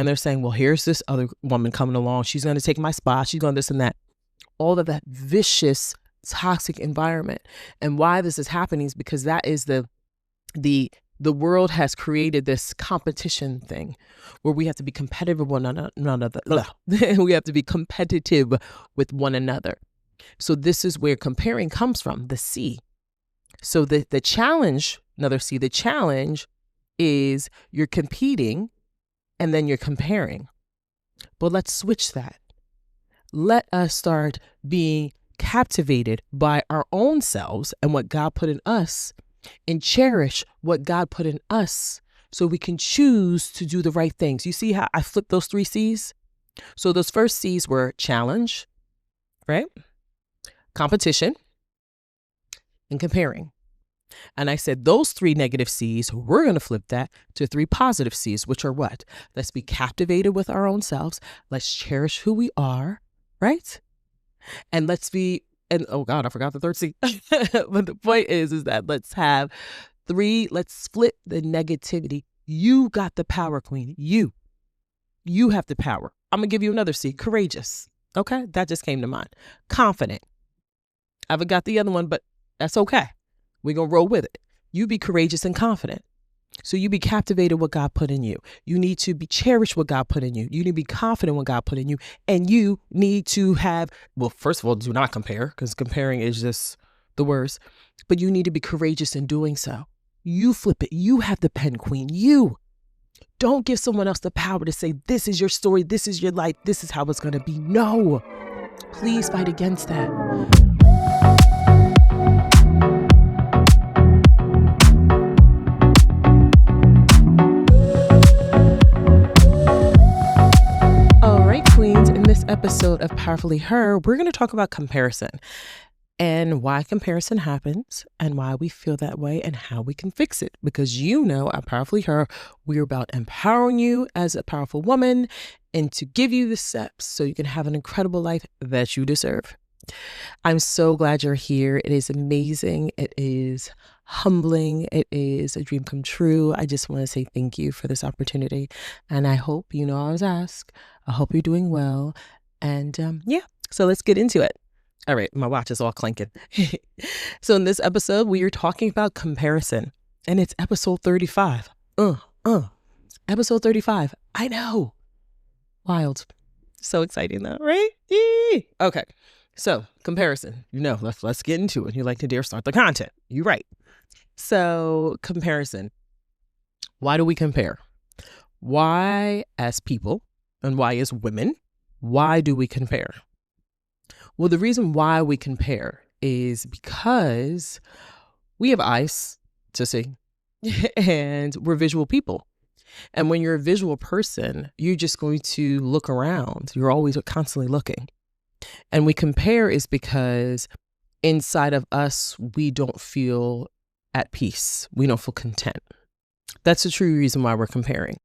And they're saying, well, here's this other woman coming along. She's going to take my spot. She's going to this and that. All of that vicious, toxic environment. And why this is happening is because that is the world has created this competition thing where we have to be competitive with one another. We have to be competitive with one another. So this is where comparing comes from, the C. So the challenge, another C, the challenge is you're competing and then you're comparing. But let's switch that. Let us start being captivated by our own selves and what God put in us, and cherish what God put in us so we can choose to do the right things. You see how I flipped those 3 C's? So those first C's were challenge, right? Competition, and comparing. And I said those 3 negative C's, we're going to flip that to 3 positive C's, which are what? Let's be captivated with our own selves. Let's cherish who we are, right? And let's be, and oh God, I forgot the 3rd C. But the point is that let's split the negativity. You got the power, queen. You have the power. I'm going to give you another C, courageous. Okay. That just came to mind. Confident. I forgot the other one, but that's okay. We're going to roll with it. You be courageous and confident. So you be captivated what God put in you. You need to be cherish what God put in you. You need to be confident what God put in you. And you need to have, well, first of all, do not compare, because comparing is just the worst. But you need to be courageous in doing so. You flip it. You have the pen, queen. You. Don't give someone else the power to say, this is your story. This is your life. This is how it's going to be. No. Please fight against that. In this episode of Powerfully Her, we're going to talk about comparison and why comparison happens and why we feel that way and how we can fix it. Because at Powerfully Her, we're about empowering you as a powerful woman and to give you the steps so you can have an incredible life that you deserve. I'm so glad you're here. It is amazing. It is humbling. It is a dream come true. I just want to say thank you for this opportunity. And I hope, I always ask, I hope you're doing well. And so let's get into it. All right. My watch is all clinking. So in this episode, we are talking about comparison, and it's episode 35. Episode 35. I know. Wild. So exciting though, right? Yee. Okay. So comparison, let's get into it. You like Nadira, start the content. You're right. So comparison. Why do we compare? Why as people and why as women? Why do we compare? Well, the reason why we compare is because we have eyes to see and we're visual people. And when you're a visual person, you're just going to look around. You're always constantly looking. And we compare is because inside of us, we don't feel at peace. We don't feel content. That's the true reason why we're comparing.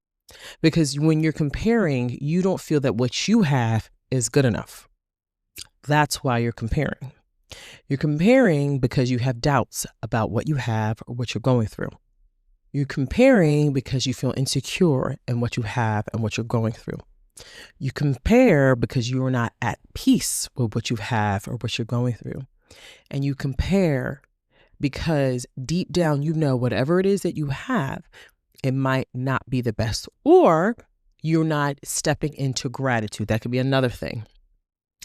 Because when you're comparing, you don't feel that what you have is good enough. That's why you're comparing. You're comparing because you have doubts about what you have or what you're going through. You're comparing because you feel insecure in what you have and what you're going through. You compare because you are not at peace with what you have or what you're going through. And you compare because deep down, whatever it is that you have, it might not be the best, or you're not stepping into gratitude. That could be another thing,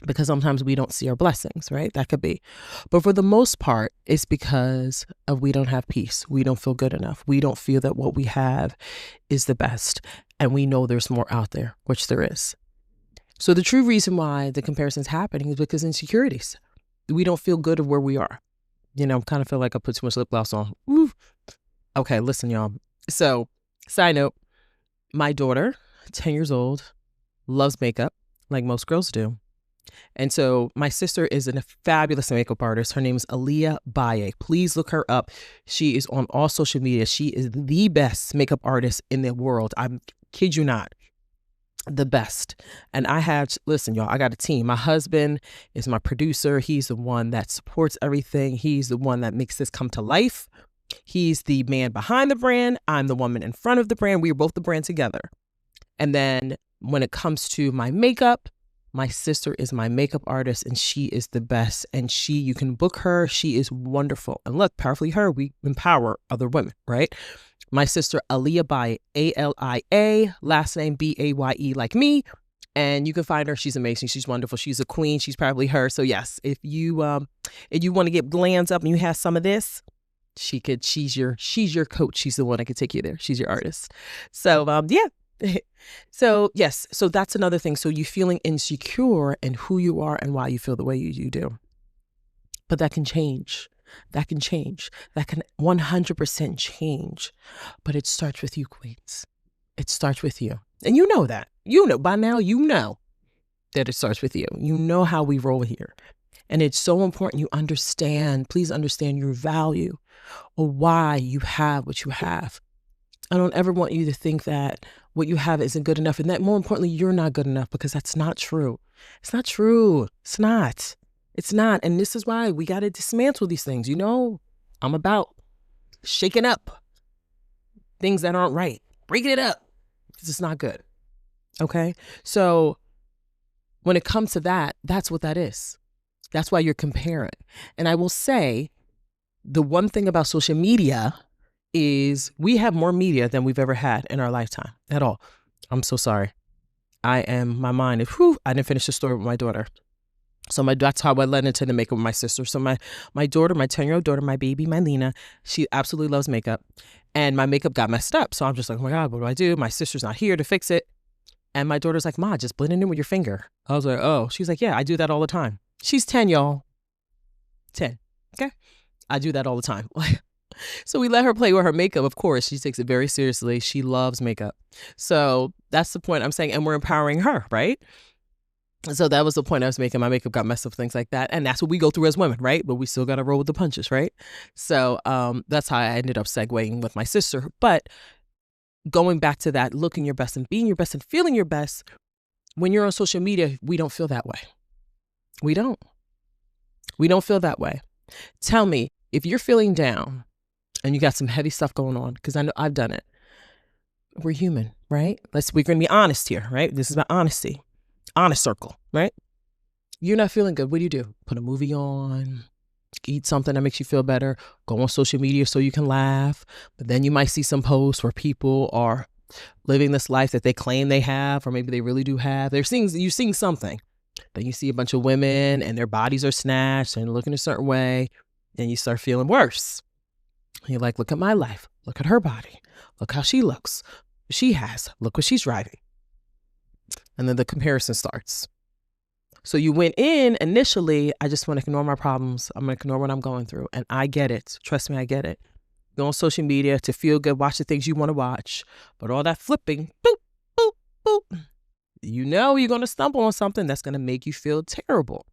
because sometimes we don't see our blessings, right? That could be. But for the most part, it's because we don't have peace. We don't feel good enough. We don't feel that what we have is the best. And we know there's more out there, which there is. So the true reason why the comparison is happening is because insecurities. We don't feel good of where we are. Kind of feel like I put too much lip gloss on. Ooh. Okay, listen, y'all. So, side note, my daughter, 10 years old, loves makeup like most girls do. And so my sister is a fabulous makeup artist. Her name is Nadira Baye. Please look her up. She is on all social media. She is the best makeup artist in the world. I kid you not. The best. And listen, y'all, I got a team. My husband is my producer. He's the one that supports everything. He's the one that makes this come to life. He's the man behind the brand. I'm the woman in front of the brand. We are both the brand together. And then when it comes to my makeup, my sister is my makeup artist and she is the best. And you can book her. She is wonderful. And look, Powerfully Her, we empower other women, right? My sister, Aaliyah Baye, A-L-I-A, last name B-A-Y-E, like me. And you can find her. She's amazing. She's wonderful. She's a queen. She's Powerfully Her. So yes, if you want to get glands up and you have some of this, she's your coach. She's the one that could take you there. She's your artist. So yeah. So yes, so that's another thing. So you feeling insecure in who you are and why you feel the way you do. But that can change. That can change. That can 100% change. But it starts with you, queens. It starts with you. And you know that. You know, by now you know that it starts with you. You know how we roll here. And it's so important you understand, please understand your value or why you have what you have. I don't ever want you to think that what you have isn't good enough and that more importantly, you're not good enough, because that's not true. It's not true. It's not. It's not. And this is why we got to dismantle these things. You know, I'm about shaking up things that aren't right, breaking it up, because it's not good. Okay. So when it comes to that, that's what that is. That's why you're comparing. And I will say the one thing about social media is we have more media than we've ever had in our lifetime at all. I'm so sorry. my mind is, I didn't finish the story with my daughter. So that's how I led into the makeup with my sister. So my daughter, my 10-year-old daughter, my baby, my Lena, she absolutely loves makeup. And my makeup got messed up. So I'm just like, oh my God, what do I do? My sister's not here to fix it. And my daughter's like, Ma, just blend it in with your finger. I was like, oh. She's like, yeah, I do that all the time. She's 10, y'all. 10. Okay. I do that all the time. So we let her play with her makeup. Of course, she takes it very seriously. She loves makeup. So that's the point I'm saying. And we're empowering her, right? So that was the point I was making. My makeup got messed up, things like that. And that's what we go through as women, right? But we still got to roll with the punches, right? So that's how I ended up segueing with my sister. But going back to that, looking your best and being your best and feeling your best, when you're on social media, we don't feel that way. We don't. We don't feel that way. Tell me, if you're feeling down and you got some heavy stuff going on, because I know I've done it. We're human, right? We're going to be honest here, right? This is about honesty. Honest circle, right? You're not feeling good. What do? Put a movie on, eat something that makes you feel better, go on social media so you can laugh. But then you might see some posts where people are living this life that they claim they have, or maybe they really do have. You're seeing something. Then you see a bunch of women and their bodies are snatched and looking a certain way, and you start feeling worse. You're like, look at my life. Look at her body. Look how she looks. She has. Look what she's driving. And then the comparison starts. So you went in initially, I just want to ignore my problems. I'm going to ignore what I'm going through. And I get it. Trust me, I get it. Go on social media to feel good, watch the things you want to watch. But all that flipping, boop, boop, boop. You know you're going to stumble on something that's going to make you feel terrible.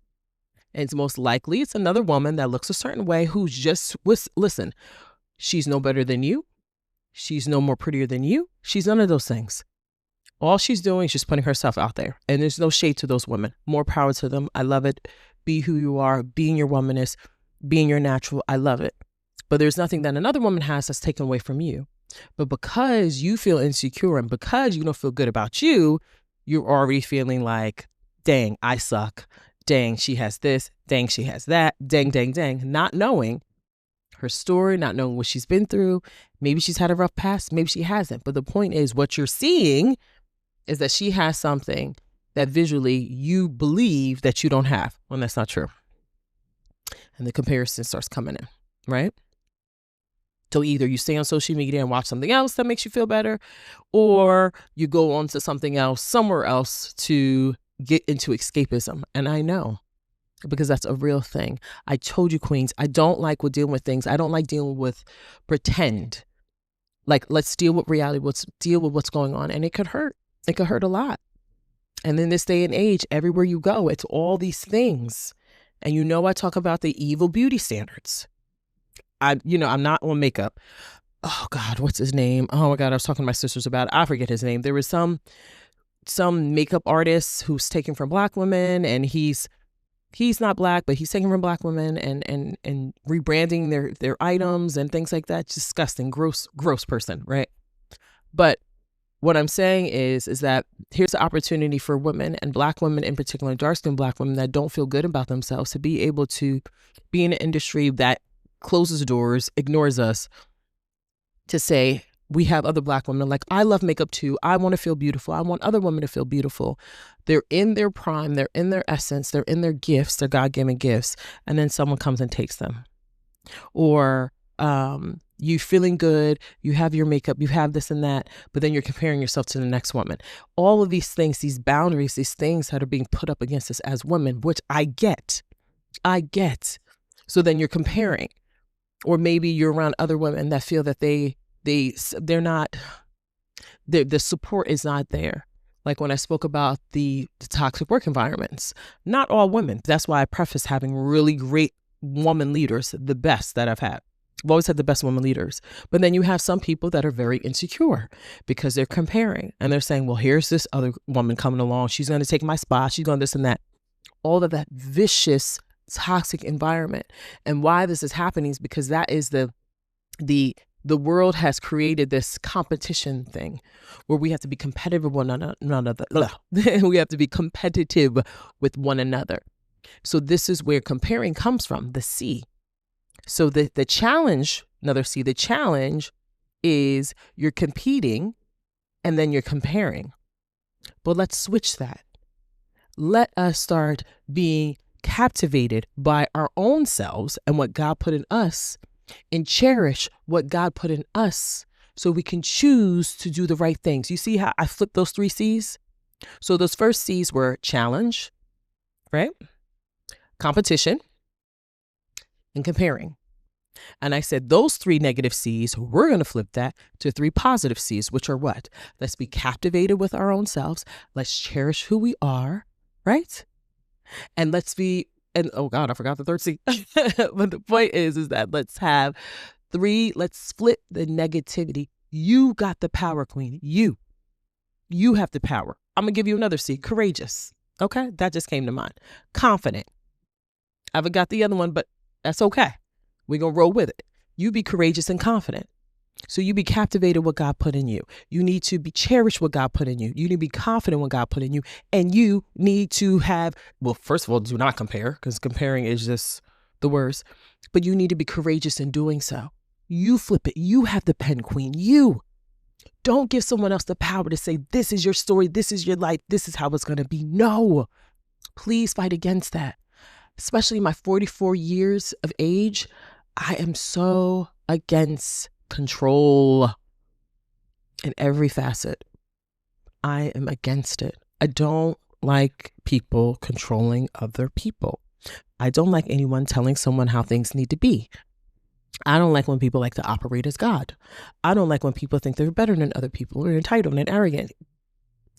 And it's most likely it's another woman that looks a certain way who's just, listen, she's no better than you. She's no more prettier than you. She's none of those things. All she's doing is just putting herself out there. And there's no shade to those women. More power to them. I love it. Be who you are. Being your womanness. Being your natural. I love it. But there's nothing that another woman has that's taken away from you. But because you feel insecure and because you don't feel good about you, you're already feeling like, dang, I suck. Dang, she has this. Dang, she has that. Dang, dang, dang. Not knowing her story, not knowing what she's been through. Maybe she's had a rough past. Maybe she hasn't. But the point is, what you're seeing is that she has something that visually you believe that you don't have, when that's not true. And the comparison starts coming in, right? So either you stay on social media and watch something else that makes you feel better, or you go on to something else, somewhere else, to get into escapism. And I know, because that's a real thing. I told you, queens, I don't like dealing with things. I don't like dealing with pretend. Like, let's deal with reality. Let's deal with what's going on. And it could hurt. It could hurt a lot. And in this day and age, everywhere you go, it's all these things. And I talk about the evil beauty standards. I'm not on makeup. Oh God, what's his name? Oh my God, I was talking to my sisters about it. I forget his name. There was some makeup artist who's taken from Black women, and he's not Black, but he's taking from Black women and rebranding their items and things like that. Disgusting, gross person, right? But what I'm saying is that here's the opportunity for women, and Black women in particular, dark-skinned Black women that don't feel good about themselves, to be able to be in an industry that closes doors, ignores us, to say, we have other Black women like, I love makeup too. I want to feel beautiful. I want other women to feel beautiful. They're in their prime. They're in their essence. They're in their gifts, their God-given gifts. And then someone comes and takes them. Or you feeling good, you have your makeup, you have this and that, but then you're comparing yourself to the next woman. All of these things, these boundaries, these things that are being put up against us as women, which I get. So then you're comparing. Or maybe you're around other women that feel that they're not, the support is not there. Like when I spoke about the toxic work environments, not all women. That's why I preface having really great woman leaders, the best that I've had. I've always had the best women leaders. But then you have some people that are very insecure because they're comparing and they're saying, well, here's this other woman coming along. She's going to take my spot. She's going to this and that. All of that vicious, toxic environment. And why this is happening is because that is the world has created this competition thing where we have to be competitive with one another. We have to be competitive with one another. So this is where comparing comes from, the C. So the challenge, another C, the challenge is you're competing and then you're comparing. But let's switch that. Let us start being captivated by our own selves and what God put in us, and cherish what God put in us so we can choose to do the right things. You see how I flipped those 3 C's? So those first C's were challenge, right? Competition, and comparing. And I said those 3 negative C's, we're going to flip that to 3 positive C's, which are what? Let's be captivated with our own selves. Let's cherish who we are, right? And let's be, and oh God, I forgot the 3rd C. But the point is that let's have 3, let's split the negativity. You got the power, queen. You have the power. I'm going to give you another C, courageous. Okay. That just came to mind. Confident. I haven't got the other one, but that's okay. We're going to roll with it. You be courageous and confident. So you be captivated what God put in you. You need to be cherished what God put in you. You need to be confident what God put in you. And you need to have, well, first of all, do not compare, because comparing is just the worst. But you need to be courageous in doing so. You flip it. You have the pen, queen. You. Don't give someone else the power to say, this is your story. This is your life. This is how it's going to be. No. Please fight against that. Especially my 44 years of age, I am so against control in every facet. I am against it. I don't like people controlling other people. I don't like anyone telling someone how things need to be. I don't like when people like to operate as God. I don't like when people think they're better than other people or entitled and arrogant.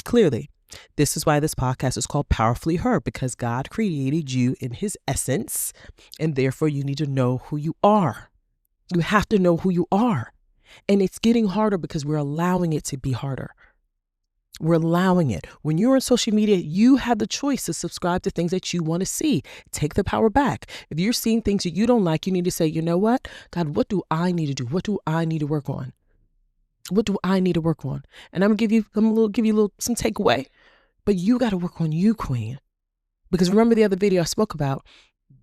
Clearly, this is why this podcast is called Powerfully Her, because God created you in his essence, and therefore you need to know who you are. You have to know who you are. And it's getting harder because we're allowing it to be harder. We're allowing it. When you're on social media, you have the choice to subscribe to things that you want to see. Take the power back. If you're seeing things that you don't like, you need to say, you know what? God, what do I need to do? What do I need to work on? What do I need to work on? And I'm gonna give you some takeaway. But you got to work on you, queen. Because remember the other video I spoke about,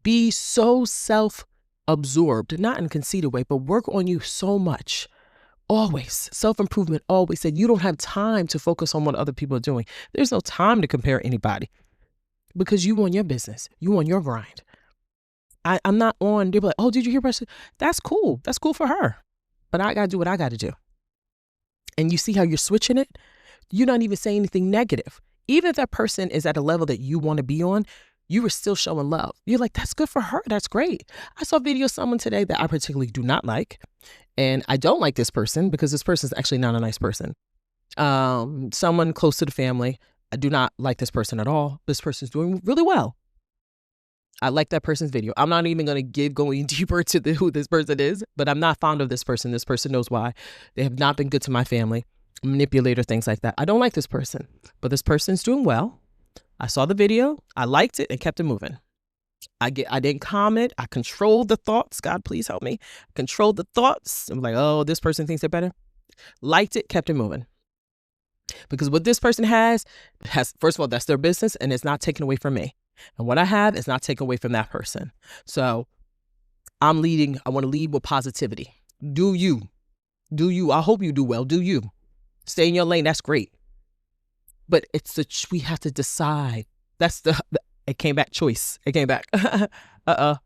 be so self-absorbed, not in a conceited way, but work on you so much. Always. Self-improvement always said you don't have time to focus on what other people are doing. There's no time to compare anybody because you want your business. You want your grind. I'm not on, they'll be like, oh, did you hear about? That's cool. That's cool for her. But I got to do what I got to do. And you see how you're switching it? You're not even saying anything negative. Even if that person is at a level that you want to be on, you were still showing love. You're like, that's good for her. That's great. I saw a video of someone today that I particularly do not like. And I don't like this person because this person is actually not a nice person. Someone close to the family. I do not like this person at all. This person's doing really well. I like that person's video. I'm not even going to going deeper to who this person is, but I'm not fond of this person. This person knows why. They have not been good to my family, manipulator, things like that. I don't like this person, but this person's doing well. I saw the video. I liked it and kept it moving. I didn't comment. I controlled the thoughts. God, please help me. Controlled the thoughts. I'm like, oh, this person thinks they're better. Liked it, kept it moving. Because what this person has, first of all, that's their business and it's not taken away from me. And what I have is not taken away from that person. So I'm leading. I want to lead with positivity. Do you. Do you. I hope you do well. Do you. Stay in your lane. That's great. But we have to decide. That's it came back, choice. It came back. Make up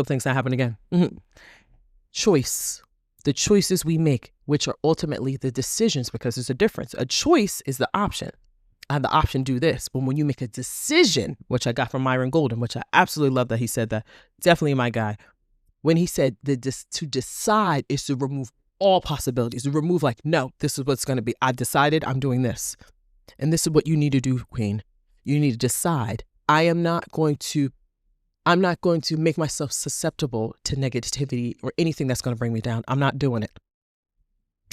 things not happen again. Choice. The choices we make, which are ultimately the decisions, because there's a difference. A choice is the option. I have the option to do this. But when you make a decision, which I got from Myron Golden, which I absolutely love that he said that, definitely my guy. When he said to decide is to remove all possibilities, to remove like, no, this is what's going to be. I decided I'm doing this. And this is what you need to do, Queen. You need to decide. I'm not going to make myself susceptible to negativity or anything that's going to bring me down. I'm not doing it.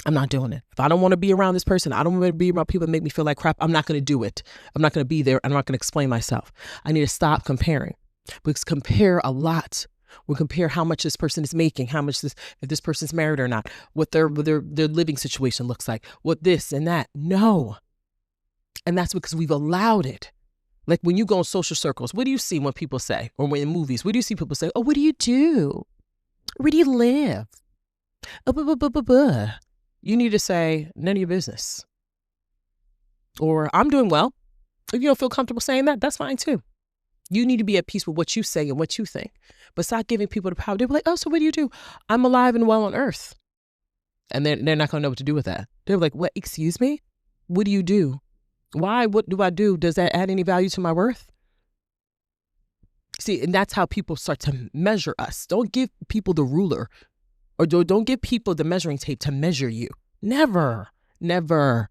I'm not doing it. If I don't want to be around this person, I don't want to be around people that make me feel like crap, I'm not going to do it. I'm not going to be there. I'm not going to explain myself. I need to stop comparing. Because compare a lot. We compare how much this person is making, if this person's married or not, what their living situation looks like, what this and that. No. And that's because we've allowed it. Like when you go in social circles, what do you see when people say, or when in movies, what do you see people say? Oh, what do you do? Where do you live? You need to say, none of your business. Or I'm doing well. If you don't feel comfortable saying that, that's fine too. You need to be at peace with what you say and what you think. But stop giving people the power. They'll be like, oh, so what do you do? I'm alive and well on earth. And they're not going to know what to do with that. They're like, what, excuse me? What do you do? Why? What do I do? Does that add any value to my worth? See, and that's how people start to measure us. Don't give people the ruler, or don't give people the measuring tape to measure you. Never, never.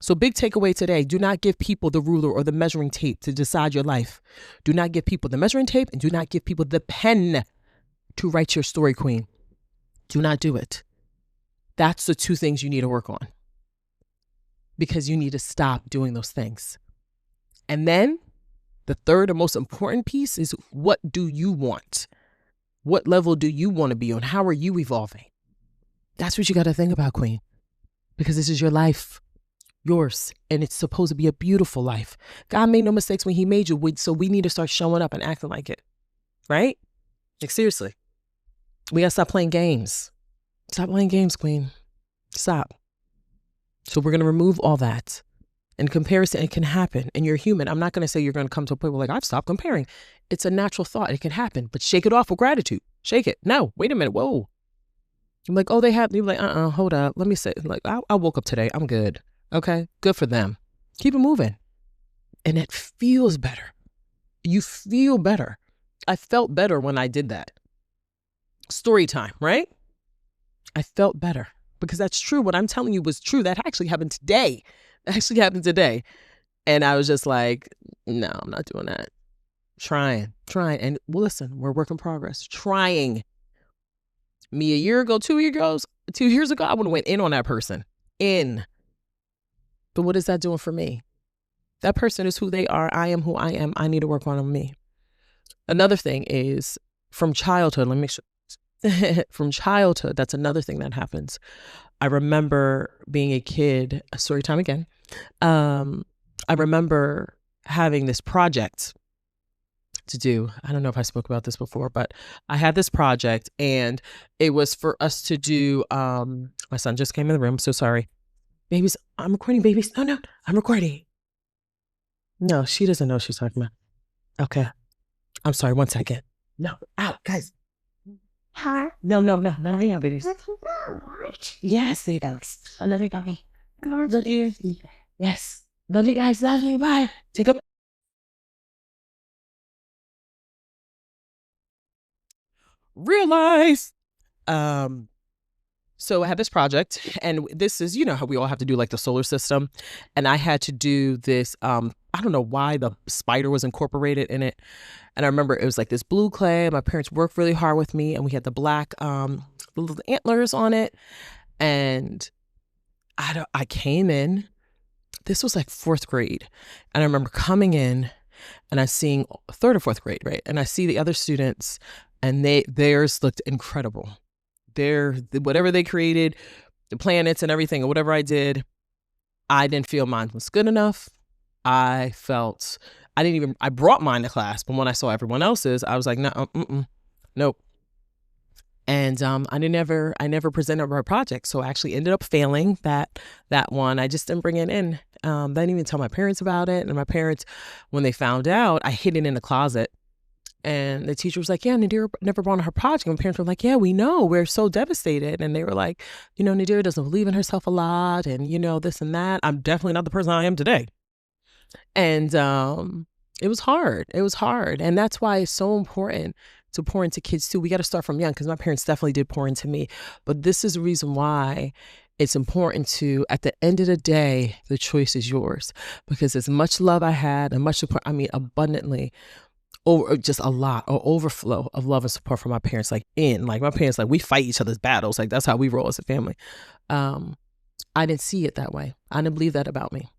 So big takeaway today, do not give people the ruler or the measuring tape to decide your life. Do not give people the measuring tape, and do not give people the pen to write your story, Queen. Do not do it. That's the two things you need to work on. Because you need to stop doing those things. And then the third and most important piece is, what do you want? What level do you want to be on? How are you evolving? That's what you got to think about, Queen. Because this is your life, yours, and it's supposed to be a beautiful life. God made no mistakes when he made you, so we need to start showing up and acting like it, right? Like seriously, we got to stop playing games. Stop playing games, Queen. Stop. So we're going to remove all that. And comparison, it can happen, and you're human. I'm not going to say you're going to come to a point where like, I've stopped comparing. It's a natural thought. It can happen, but shake it off with gratitude. Shake it. No, wait a minute. Whoa. I'm like, oh, you're like, hold up. Let me say, like, I woke up today. I'm good. Okay. Good for them. Keep it moving. And it feels better. You feel better. I felt better when I did that. Story time, right? I felt better because that's true. What I'm telling you was true. That actually happened today. And I was just like, no, I'm not doing that. Trying. And well, listen, we're a work in progress. Trying. Me a year ago, 2 years ago, I would have went in on that person. But what is that doing for me? That person is who they are. I am who I am. I need to work on me. Another thing is from childhood, let me make sure. From childhood, that's another thing that happens. I remember being a kid, story time again. I remember having this project to do. I don't know if I spoke about this before, but I had this project and it was for us to do, my son just came in the room. So sorry. Babies, I'm recording, babies. No, I'm recording. No, she doesn't know what she's talking about. Okay. I'm sorry. 1 second. No, out, guys. Huh? No, babies. Yes, they do. I love you, Gabby. Love you. Yes. Love you guys. Love you. Bye. Take a real life. So I had this project, and this is, you know how we all have to do like the solar system, and I had to do this. I don't know why the spider was incorporated in it, and I remember it was like this blue clay. My parents worked really hard with me, and we had the black little antlers on it, and I came in. This was like 4th grade, and I remember coming in, and I seeing 3rd or 4th grade, right? And I see the other students, and theirs looked incredible. Whatever they created, the planets and everything, or whatever I did, I didn't feel mine was good enough. I brought mine to class, but when I saw everyone else's, I was like, no, nope. And I never presented my project, so I actually ended up failing that one. I just didn't bring it in. I didn't even tell my parents about it, and my parents, when they found out, I hid it in the closet. And the teacher was like, yeah, Nadira never brought on her project. And my parents were like, yeah, we know. We're so devastated. And they were like, Nadira doesn't believe in herself a lot, and this and that. I'm definitely not the person I am today. And it was hard. It was hard. And that's why it's so important to pour into kids too. We got to start from young, because my parents definitely did pour into me. But this is the reason why it's important to, at the end of the day, the choice is yours. Because as much love I had and much support, abundantly, or just a lot, or overflow of love and support from my parents, my parents, we fight each other's battles. That's how we roll as a family. I didn't see it that way. I didn't believe that about me.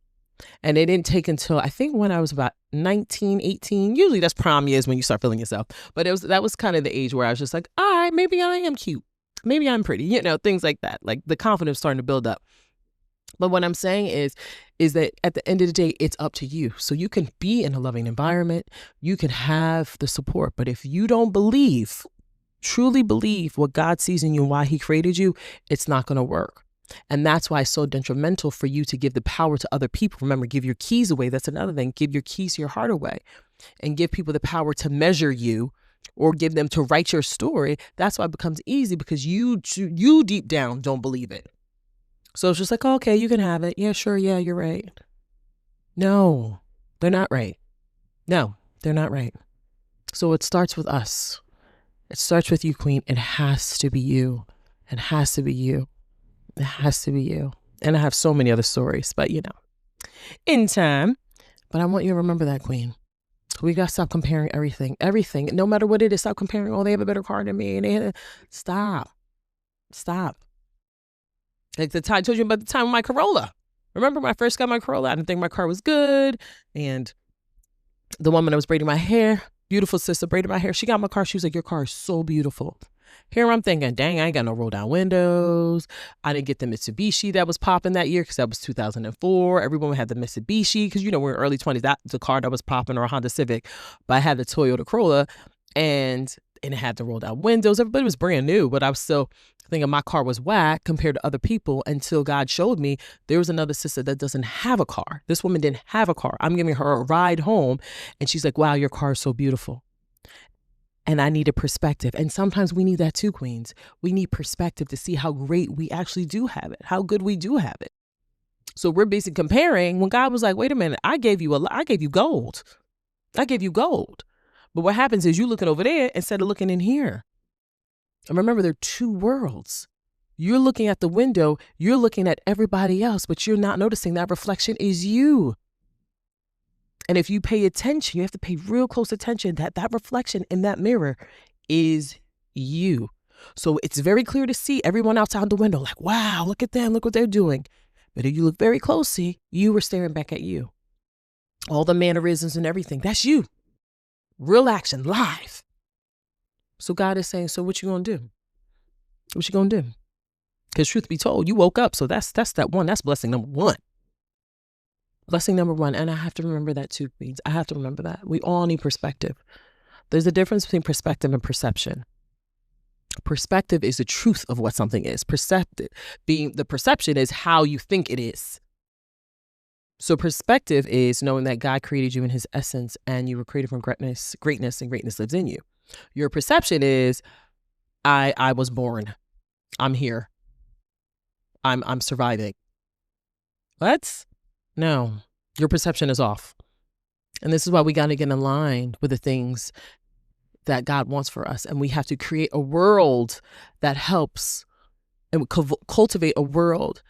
And it didn't take until, I think, when I was about 19, 18, usually that's prom years when you start feeling yourself. But that was kind of the age where I was just like, all right, maybe I am cute. Maybe I'm pretty, things like that. Like the confidence starting to build up. But what I'm saying is that at the end of the day, it's up to you. So you can be in a loving environment. You can have the support. But if you don't truly believe what God sees in you and why he created you, it's not going to work. And that's why it's so detrimental for you to give the power to other people. Remember, give your keys away. That's another thing. Give your keys to your heart away, and give people the power to measure you, or give them to write your story. That's why it becomes easy, because you deep down don't believe it. So it's just like, oh, okay, you can have it. Yeah, sure. Yeah, you're right. No, they're not right. No, they're not right. So it starts with us. It starts with you, Queen. It has to be you. It has to be you. It has to be you. And I have so many other stories, but in time. But I want you to remember that, Queen. We got to stop comparing everything, no matter what it is. Stop comparing, oh, they have a better car than me. And stop. Like I told you about the time with my Corolla. Remember when I first got my Corolla? I didn't think my car was good. And the woman that was braiding my hair, beautiful sister, braided my hair. She got my car. She was like, your car is so beautiful. Here I'm thinking, dang, I ain't got no roll down windows. I didn't get the Mitsubishi that was popping that year, because that was 2004. Everyone had the Mitsubishi, because we're in early 20s. That's the car that was popping, or a Honda Civic. But I had the Toyota Corolla, and it had the roll down windows. Everybody was brand new, but I was still thinking my car was whack compared to other people, until God showed me there was another sister that doesn't have a car. This woman didn't have a car. I'm giving her a ride home, and she's like, wow, your car is so beautiful. And I needed perspective. And sometimes we need that too, Queens. We need perspective to see how great we actually do have it, how good we do have it. So we're basically comparing, when God was like, wait a minute, I gave you gold. I gave you gold. But what happens is you looking over there instead of looking in here. And remember, there are two worlds. You're looking at the window, you're looking at everybody else, but you're not noticing that reflection is you. And if you pay attention, you have to pay real close attention that reflection in that mirror is you. So it's very clear to see everyone outside the window, like, wow, look at them, look what they're doing. But if you look very closely, you were staring back at you. All the mannerisms and everything, that's you. Real action, live. So God is saying, so what you gonna do? What you gonna do? Because truth be told, you woke up. So that's that one. That's blessing number one. Blessing number one. And I have to remember that too, Queens. I have to remember that. We all need perspective. There's a difference between perspective and perception. Perspective is the truth of what something is. The perception is how you think it is. So perspective is knowing that God created you in his essence, and you were created from greatness, and greatness lives in you. Your perception is, I was born. I'm here. I'm surviving. What? No, your perception is off. And this is why we got to get in line with the things that God wants for us. And we have to create a world that helps, and cultivate a world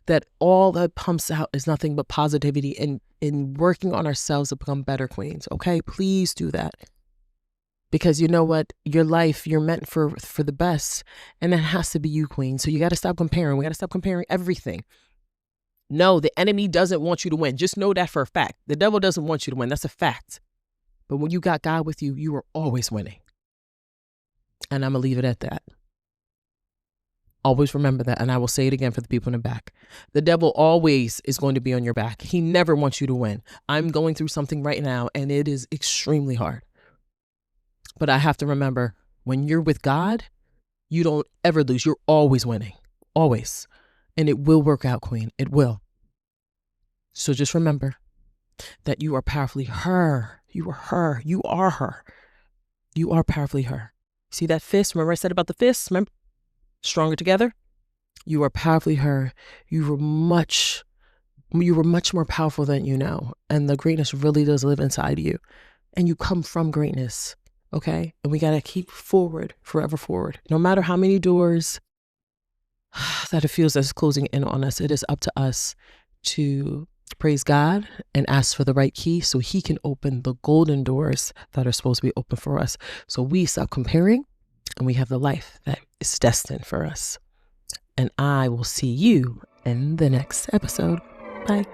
that all that pumps out is nothing but positivity, and in working on ourselves to become better, Queens. Okay, please do that. Because you know what? Your life, you're meant for the best. And that has to be you, Queen. So you got to stop comparing. We got to stop comparing everything. No, the enemy doesn't want you to win. Just know that for a fact. The devil doesn't want you to win. That's a fact. But when you got God with you, you are always winning. And I'm going to leave it at that. Always remember that. And I will say it again for the people in the back. The devil always is going to be on your back. He never wants you to win. I'm going through something right now, and it is extremely hard. But I have to remember, when you're with God, you don't ever lose. You're always winning. Always. And it will work out, Queen. It will. So just remember that you are powerfully her. You are her. You are her. You are powerfully her. See that fist? Remember I said about the fists? Remember? Stronger together? You are powerfully her. You were much more powerful than you know. And the greatness really does live inside you. And you come from greatness. Okay? And we got to keep forward, forever forward. No matter how many doors that it feels that's closing in on us, it is up to us to praise God and ask for the right key so he can open the golden doors that are supposed to be open for us. So we stop comparing and we have the life that is destined for us. And I will see you in the next episode. Bye.